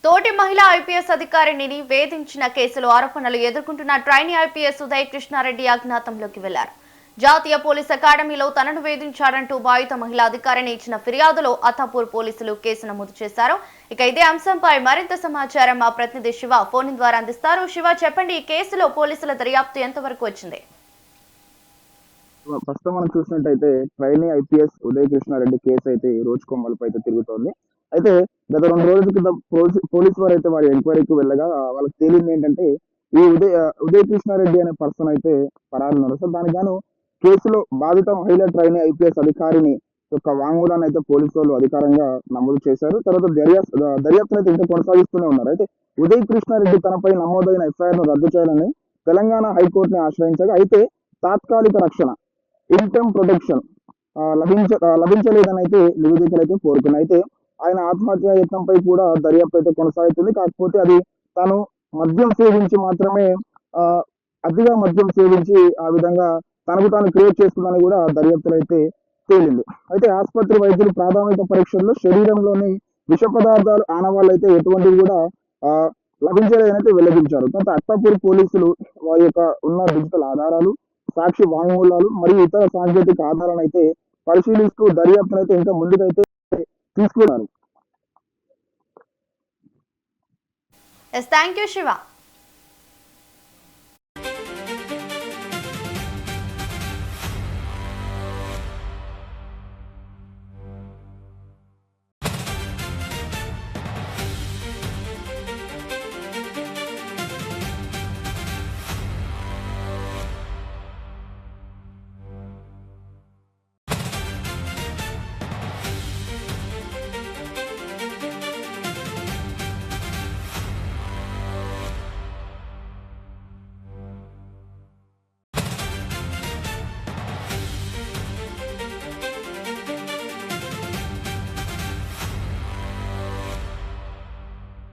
తోటి మహిళా ఐపీఎస్ అధికారిని వేధించిన కేసులో ఆరోపణలు ఎదుర్కొంటున్న ట్రైనీ ఐపీఎస్ ఉదయ్ కృష్ణారెడ్డి అజ్ఞాతంలోకి వెళ్లారు. జాతీయ పోలీస్ అకాడమీలో తనను వేధించారంటూ బాధిత మహిళా అధికారిని ఇచ్చిన ఫిర్యాదులో అత్తాపూర్ పోలీసులు కేసు నమోదు చేశారు. ఇక ఇదే అంశంపై మరింత సమాచారం మా ప్రతినిధి శివ ఫోన్ ద్వారా అందిస్తారు. శివ, చెప్పండి, ఈ కేసులో పోలీసుల దర్యాప్తు ఎంతవరకు వచ్చింది? ప్రస్తుతం మనం చూసినట్టయితే trainee IPS Uday Krishna Reddy case అయితే రోజుకో మలుపు అయితే తిరుగుతోంది. అయితే గత 2 రోజుల క్రితం పోలీసు వారు అయితే వారి ఎంక్వైరీకి వెళ్ళగా వాళ్ళకి తేలింది ఏంటంటే ఈ ఉదయ్ కృష్ణారెడ్డి అనే పర్సన్ అయితే పరారున్నారు. సో దానికి గాను కేసులో బాధిత మహిళా ట్రైనీ ఐపీఎస్ అధికారిని యొక్క వాంగ్మూలాన్ని అయితే పోలీసు వాళ్ళు అధికారంగా నమోదు చేశారు. తర్వాత దర్యాప్తును అయితే ఇంకా కొనసాగిస్తూనే ఉన్నారు. అయితే ఉదయ్ కృష్ణారెడ్డి తనపై నమోదైన ఎఫ్ఐఆర్ ను రద్దు చేయాలని తెలంగాణ హైకోర్టుని ఆశ్రయించగా అయితే తాత్కాలిక రక్షణ ఇన్కమ్ ప్రొటెక్షన్ లభించలేదని అయితే నివేదికలు అయితే కోరుకున్నాయి. అయితే ఆయన ఆత్మహత్య యత్నంపై కూడా దర్యాప్తు అయితే కొనసాగుతుంది. కాకపోతే అది తాను మద్యం సేవించి మాత్రమే ఆ అతిగా మద్యం సేవించి ఆ విధంగా తనకు తాను క్రియేట్ చేసుకుందని కూడా దర్యాప్తులు అయితే తేలింది. అయితే ఆసుపత్రి వైద్యులు ప్రాథమిక పరీక్షల్లో శరీరంలోని విష పదార్థాలు ఆనవాళ్ళు అయితే ఎటువంటివి కూడా ఆ లభించలేదని అయితే వెల్లడించారు. కొంత అత్తాపూర్ పోలీసులు వారి యొక్క ఉన్న డిజిటల్ ఆధారాలు, సాక్షి వాంగ్మూలాలు మరియు ఇతర సాంకేతిక ఆధారాలను అయితే పరిశీలిస్తూ దర్యాప్తును అయితే ఇంకా ముందుకైతే తీసుకున్నారు. Thank you Shiva.